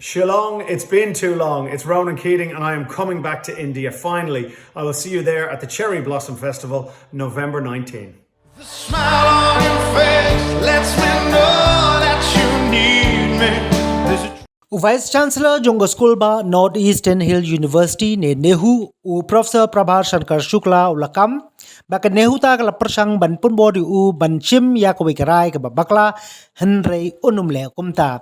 Shillong, it's been too long. It's Ronan Keating, and I am coming back to India finally. I will see you there at the Cherry Blossom Festival, November 19. The smile on your face lets me know that you need me. There's a Vice Chancellor Jonga School ba Northeastern Hill University ne Nehu u Professor Prabhar Shankar Shukla ulakam baka Nehu ta kala persang ban pun bodi u ban chim ya ko wikarai ka bakla henrei unum le kumta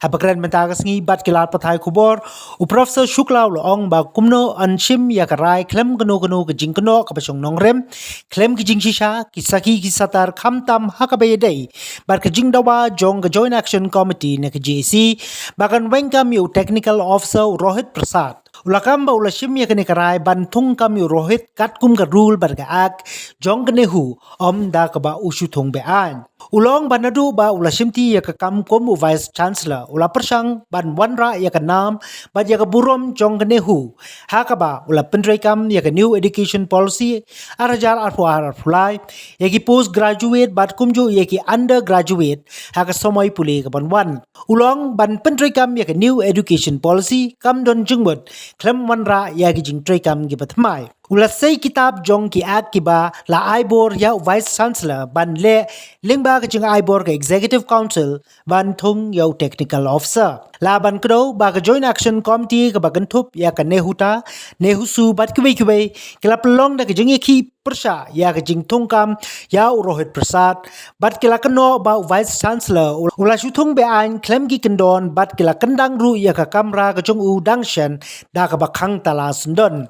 habakran menta ka sngi bat kilat pathai kubor u Professor Shukla ulong ba kumno an chim ya karai klem kano ka jingkno ka pasong nongrem klem ki jing shisha kisaki kisatar khamtam hakabe dei bar ka jingdawa jong ka Joint Action Committee ne ka JC bakan wengkam yu Technical Officer Rohit Prasad. Ulakam ba ulashim ya kene karai ban thung kam yu Rohit kat kum ka rule bar ka ak jong kene hu om da ka ba ushu thung be an. Ulong banadu ba ulashim ti ya ka kam kom u Vice Chancellor ula persang ban wanra ya ka nam ba ya ka burom jong kene hu ha ka ba ula pendrai kam ya ka New Education Policy arajar arfulai ya ki postgraduate bat kumjo ya ki undergraduate ha ka somoy puli ka ban wan. Ulong ban pendrai kam ya ka New Education Policy kam don jungbot klem wanra ya ki jing trai kam gi batmai. Ulasai kitab jong ki ak ki ba la aibor ya Vice Chancellor ban le lingba ka jing aibor ka Executive Council ban thung ya Technical Officer. La ban kdo ba ka Joint Action Committee ka bagan thup ya ka nehuta nehusu bat kibai kila pelong da ka jing ki persha ya ka jing thung kam ya Rohit Prasad bat kila keno ba Vice Chancellor ula shuthung be an klem ki kendon bat kila kendang ru ya ka kamra ka jong u dangshan da ka bakhang tala sundon.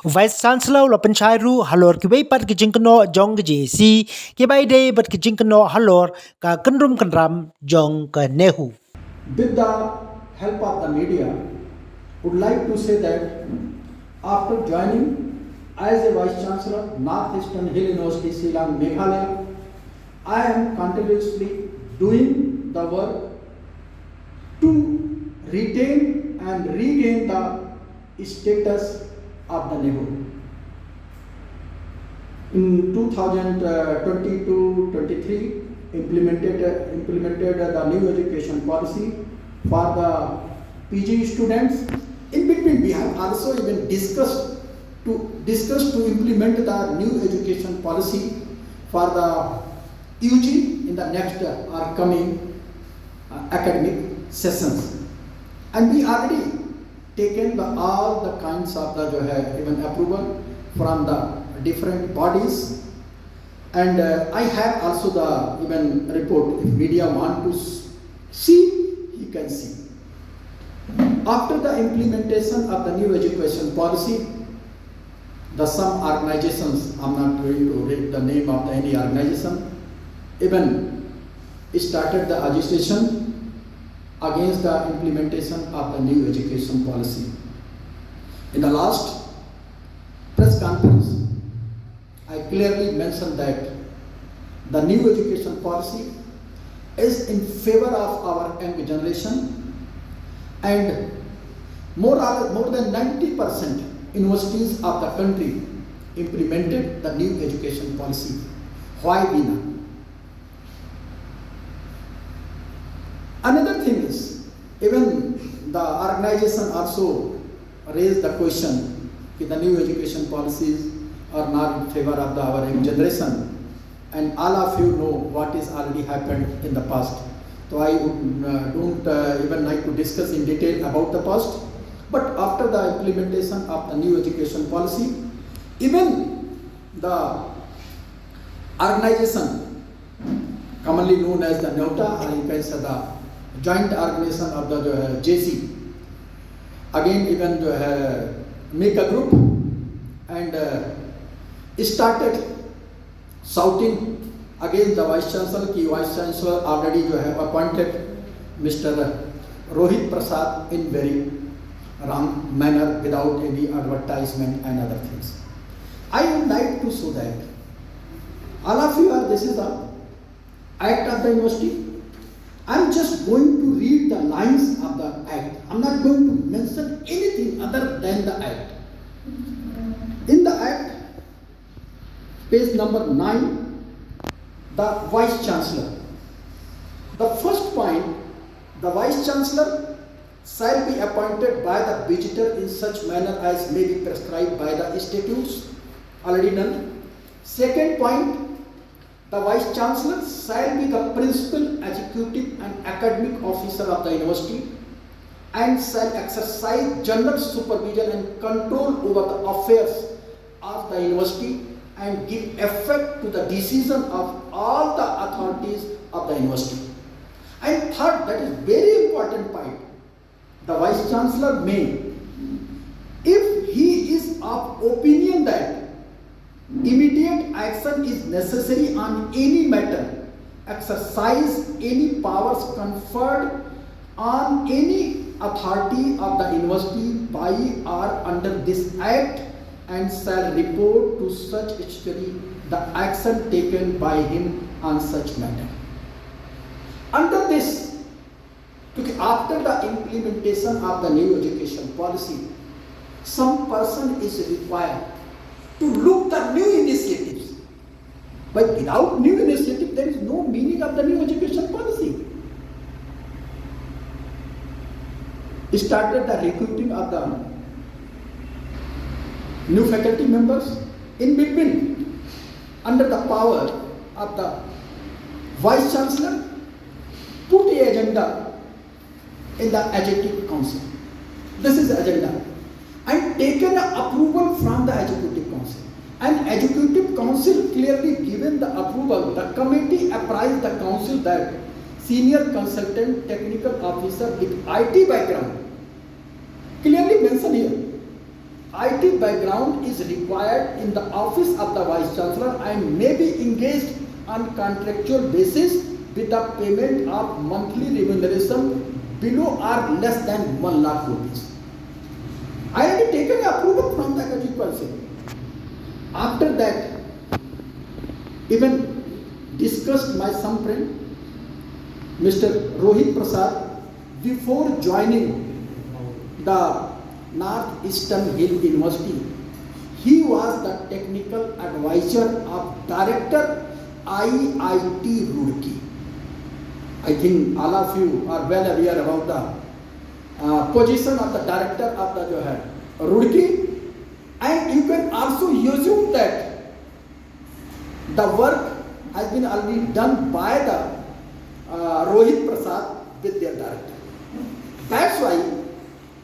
Vice Chancellor la penchai ru halor ki bei pat ki jingkno jong ki JC ki bai de bat ki jingkno halor ka kendrum kendram jong ka nehu. With the help of the media, would like to say that after joining as a Vice Chancellor, Northeastern Hill University, Shillong, Meghalaya, I am continuously doing the work to retain and regain the status of the NEHU. In 2022-23, implemented the new education policy for the PG students. In between, we have also even discussed to implement the new education policy for the UG in the next or coming academic sessions, and we already taken all the kinds of the even approval from the different bodies. And I have also the even report. If media want to see, you can see. After the implementation of the new education policy, some organizations, I'm not going to read the name of any organization, even started the agitation against the implementation of the new education policy. In the last press conference, I clearly mentioned that the new education policy is in favor of our young generation, and more than 90% universities of the country implemented the new education policy. Why we not? Another thing is, even the organization also raised the question that the new education policies are not in favor of our young generation, and all of you know what is already happened in the past. So I don't even like to discuss in detail about the past, but after the implementation of the new education policy, even the organization commonly known as the NEUTA, or you can say the Joint Organization of the JC, again even make a group and started shouting against the Vice Chancellor. Vice Chancellor already have appointed Mr. Rohit Prasad in very wrong manner without any advertisement and other things. I would like to show that all of you are, this is the act of the university. I am just going to read the lines of the act. I am not going to mention anything other than the act. In the act, page number 9, the Vice Chancellor. The first point, the Vice Chancellor shall be appointed by the visitor in such manner as may be prescribed by the statutes. Already done. Second point, the Vice Chancellor shall be the principal, executive and academic officer of the university and shall exercise general supervision and control over the affairs of the university and give effect to the decision of all the authorities of the university. And third, that is very important point, the Vice Chancellor may, if he is of opinion that immediate action is necessary on any matter, exercise any powers conferred on any authority of the university by or under this act and shall report to such study the action taken by him on such matter. Under this, after the implementation of the new education policy, some person is required to look the new initiatives. But without new initiative, there is no meaning of the new education policy. Started the recruiting of the new faculty members. In between, under the power of the Vice Chancellor, put the agenda in the Executive Council. This is the agenda. And taken the approval from the Executive Council. And Executive Council clearly given the approval. The committee apprised the council that senior consultant technical officer with IT background, clearly mentioned here, IT background is required in the office of the Vice Chancellor and may be engaged on contractual basis with the payment of monthly remuneration below or less than 1 lakh rupees. I had taken approval from the Executive Council. After that, even discussed my some friend, Mr. Rohit Prasad, before joining the Northeastern Hill University, he was the technical advisor of Director IIT Roorkee. I think all of you are well aware about the position of the director of the Roorkee, and you can also assume that the work has been already done by the Rohit Prasad with their director. That's why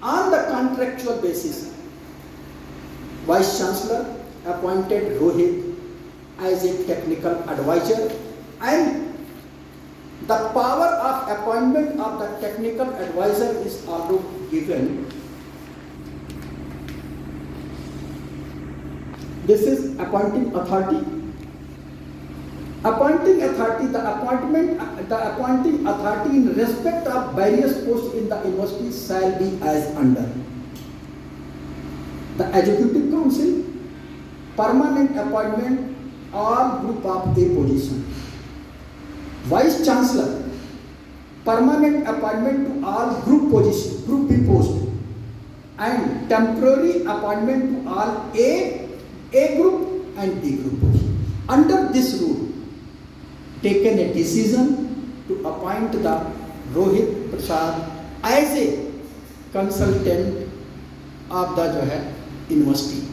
on the contractual basis, Vice Chancellor appointed Rohit as a technical advisor, and the power of appointment of the technical advisor is also given. This is appointing authority. Appointing authority, the appointing authority in respect of various posts in the university shall be as under. The Executive Council, permanent appointment or group of A position. Vice Chancellor, permanent appointment to all group position, group B post, and temporary appointment to all A group and B group post. Under this rule, taken a decision to appoint the Rohit Prasad as a consultant of the university.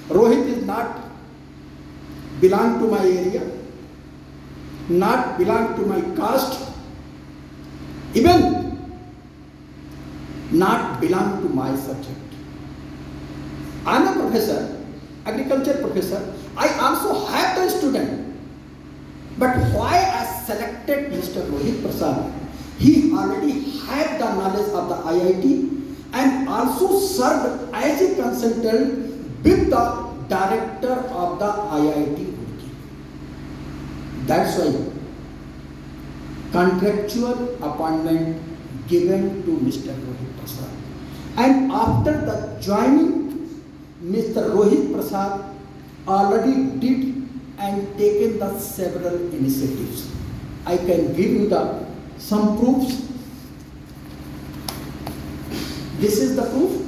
Rohit is not belong to my area, not belong to my caste, even not belong to my subject. I am a professor, agriculture professor. I also have the student. But why I selected Mr. Rohit Prasad? He already had the knowledge of the IIT and also served as a consultant with the director of the IIT Roorkee. That's why contractual appointment given to Mr. Rohit Prasad. And after the joining, Mr. Rohit Prasad already did and taken the several initiatives. I can give you some proofs. This is the proof.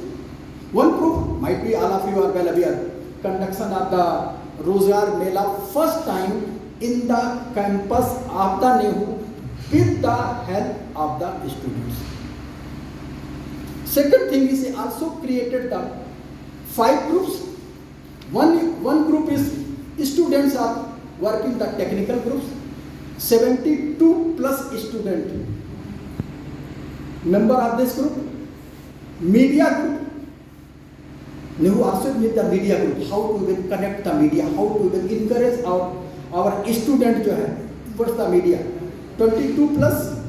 One proof might be all of you are well aware. Conduction of the Rozgar Mela first time in the campus of the NEHU with the help of the students. Second thing is he also created the 5 groups. One group is students are working the technical groups. 72 plus student member of this group. Media group. Nehu also made the media group. How to even connect the media? How to even encourage our student जो है towards the media. 22 plus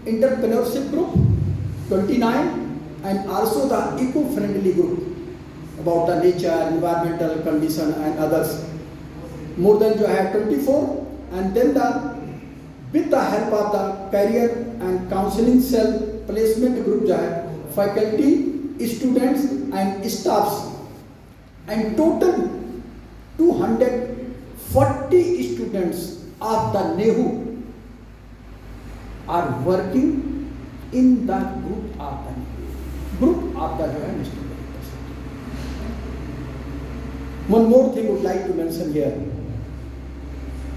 entrepreneurship group. 29 and also the eco-friendly group about the nature, environmental condition and others. More than जो है 24 and then with the help of the career and counseling cell placement group जो है faculty, students and staffs and total 240 students of the NEHU are working in the group of the student. One more thing I would like to mention here.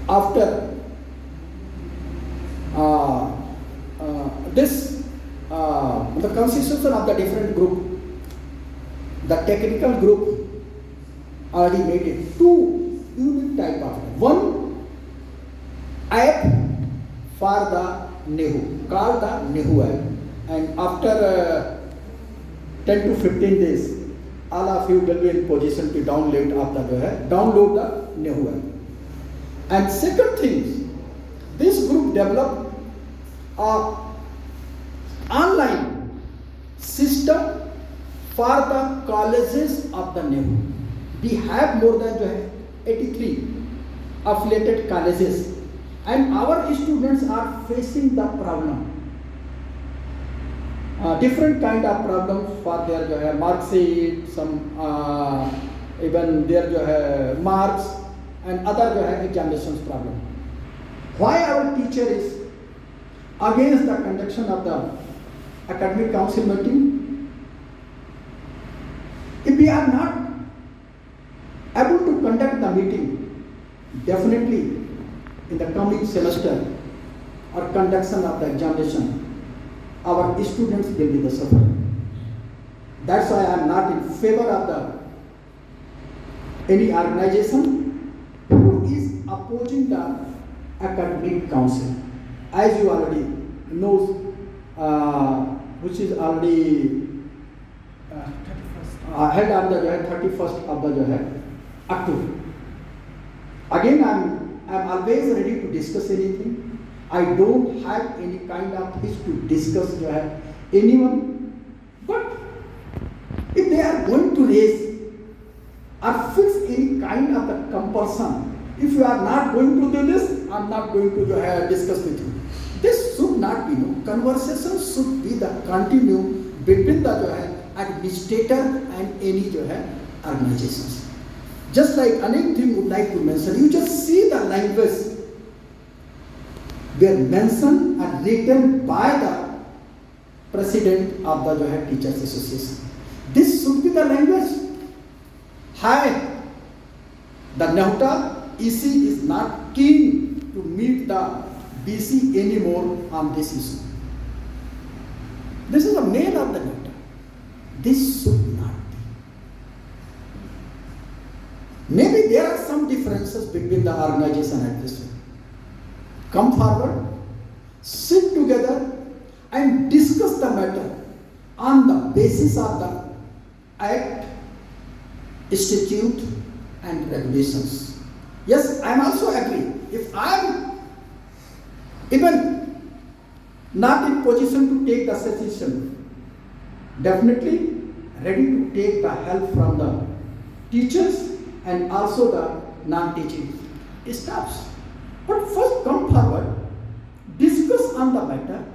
After the constitution of the different group, the technical group already made it 2 unique type of it. One app for the NEHU called the NEHU app, and after 10 to 15 days, all of you will be in position to download the NEHU app. And second thing, this group developed a online system for the colleges of the NEHU. We have more than 83 affiliated colleges, and our students are facing the problem. Different kind of problems for their mark sheet, some even their marks and other examinations problem. Why our teacher is against the conduction of the academic council meeting? If we are not able to conduct the meeting, definitely in the coming semester or conduction of the examination, our students will be the sufferer. That's why I am not in favor of any organization who is opposing the academic council. As you already know, which is already held on the 31st of the October. Again, I'm always ready to discuss anything. I don't have any kind of wish to discuss anyone. But if they are going to raise or fix any kind of the compulsion, if you are not going to do this, I'm not going to discuss with you. This should not be, conversation should be the continue between the administrator and any organizations. Just like another thing would like to mention, you just see the language were mentioned and written by the president of the Teachers Association. This should be the language. Hi, the NEHUTA EC is not keen to meet the BC anymore on this issue. This is the main of the NEHUTA. This should not be. Maybe there are some differences between the organization and this one. Come forward, sit together and discuss the matter on the basis of the Act, Statute and Regulations. Yes, I am also agree. If I am even not in position to take the suggestion, definitely ready to take the help from the teachers and also the non-teaching staffs. But first come forward, discuss on the matter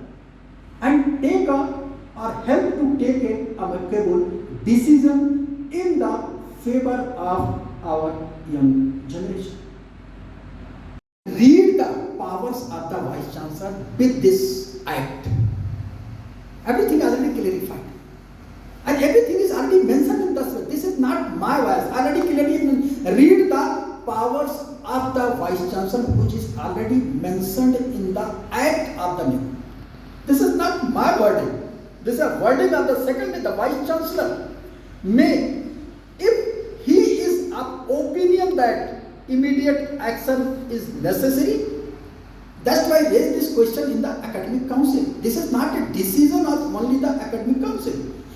and take or help to take an amicable decision in the favor of our young generation. Read the powers of the Vice Chancellor with this Act. Everything is already clarified. And everything is already mentioned in this. This is not my voice. Already clearly read the powers of the Vice Chancellor, which is already mentioned in the Act of the NEHU. This is not my wording. This is a wording of the second, the Vice Chancellor may, if he is of opinion that immediate action is necessary, that's why I raised this question in the Academic Council. This is not a decision of only the Academic Council.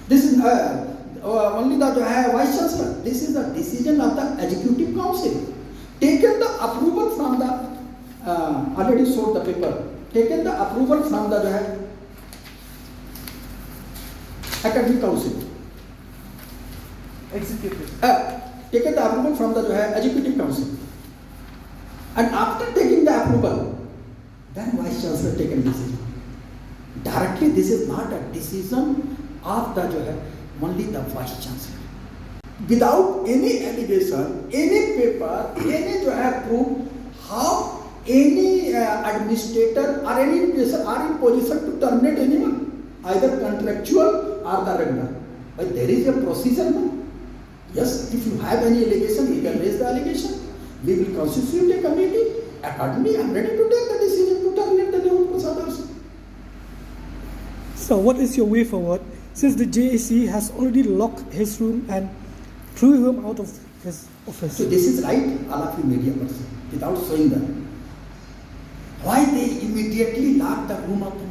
This is only the Vice Chancellor. This is a decision of the Executive Council. Taken the approval from the, already showed the paper, taken the approval from the Academic Council. Executive. Taken the approval from the Executive Council. And after taking the approval, then Vice Chancellor taken decision. Directly, this is not a decision of the only the Vice Chancellor. Without any allegation, any paper, any proof, how any administrator or any person are in position to terminate anyone, either contractual or the regular. But there is a procedure now. Yes, if you have any allegation, you can raise the allegation. We will constitute a committee. Accordingly, I am ready to take the decision to terminate the Nehu Prasad also. So what is your way forward since the JAC has already locked his room and threw him out of his office? So this is right, all of you media person, without showing them. Why they immediately lock the room of the Nehu?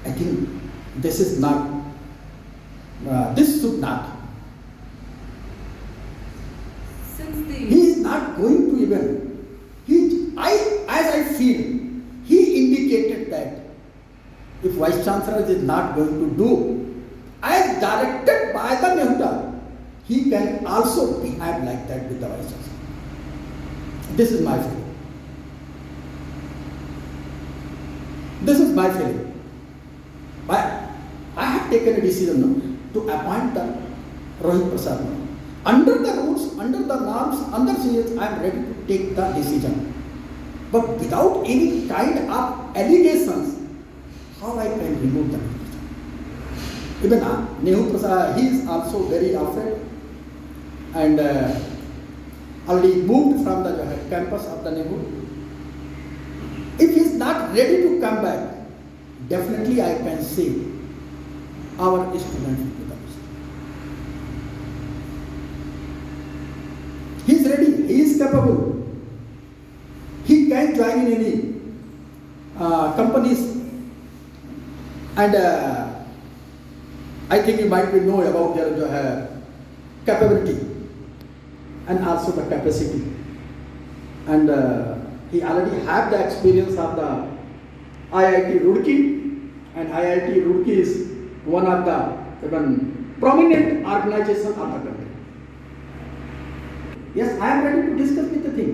I think this is not, this should not. He is not going to even, as I feel, he indicated that if Vice Chancellor is not going to do as directed by the Nehuta, he can also behave like that with the Vice Chancellor. This is my feeling. This is my feeling. But I have taken a decision now to appoint the Rohit Prasad now. Under the rules, under the norms, under CS, I am ready to take the decision. But without any kind of allegations, how I can remove the allegation? Even Nehu Prasad, he is also very afraid and already moved from the campus of the Nehu. If he is not ready to come back, definitely I can say our students will be the best. He is ready, he is capable. He can join in any companies. And I think you might know about their capability and also the capacity. And he already have the experience of the IIT Roorkee, and IIT Roorkee is one of the even prominent organization of the country. Yes, I am ready to discuss with the thing.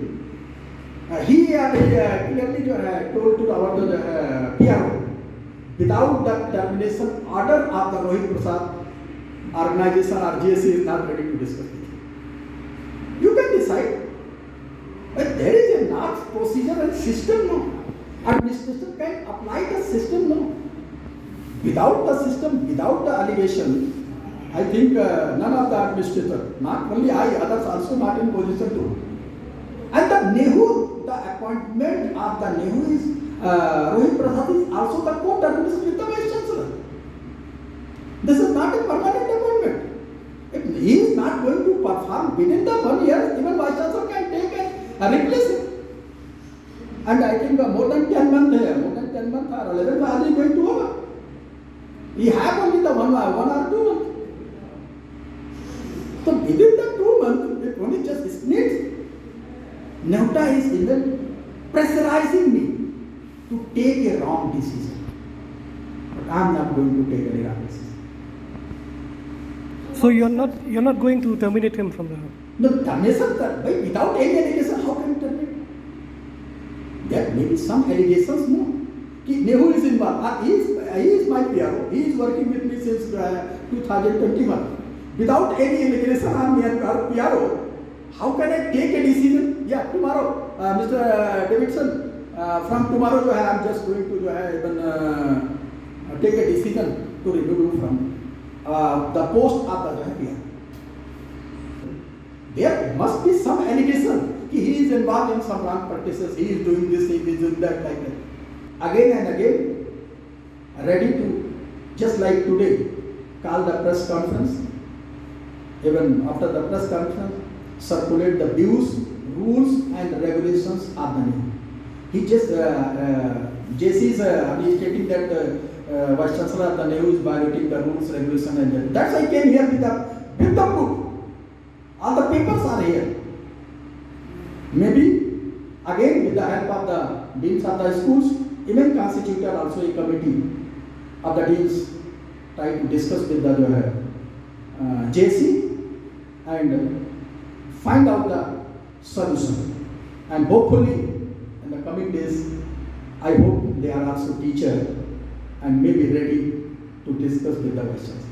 He clearly told to our PRO, without the termination order of the Rohit Prasad organization or GSC is not ready to discuss it. You can decide. But there is a large procedure and system now. Administration can apply the system now. Without the system, without the allegation, I think none of the administrators, not only I, others also not in position to. And the Nehu, the appointment of the Nehu is, Rohit Prasad is also the co-termination with the Vice Chancellor. This is not a permanent appointment. If he is not going to perform within the 1 year, even Vice Chancellor can take and replace him. And I think more than 10 months or 11 months are going to over. He have only the one or 2 months. So within the 2 months, it only just needs. Nehuta is even pressurizing me to take a wrong decision. But I am not going to take any wrong decision. So you're not going to terminate him from the. No, termination, without any allegation, how can you terminate? There may be some allegations, no. Nehu is involved. He is my PRO. He is working with me since 2021. Without any allegation on my PRO, how can I take a decision? Yeah, tomorrow, Mr. Davidson, from tomorrow I am just going to even take a decision to remove him from the post of the PRO. There must be some allegation. He is involved in some wrong practices. He is doing this, he is doing that, like that. Again and again, ready to, just like today, call the press conference, even after the press conference, circulate the views, rules and regulations of the NEHU. He just, JC is stating that Vice Chancellor of the NEHU is violating the rules, regulations and that's why I came here with the proof. All the papers are here. Maybe again with the help of the deans of the schools, even constituted also a committee of the deans try to discuss with the JC and find out the solution. And hopefully in the coming days, I hope they are also teacher and may be ready to discuss with the Vice Chancellor.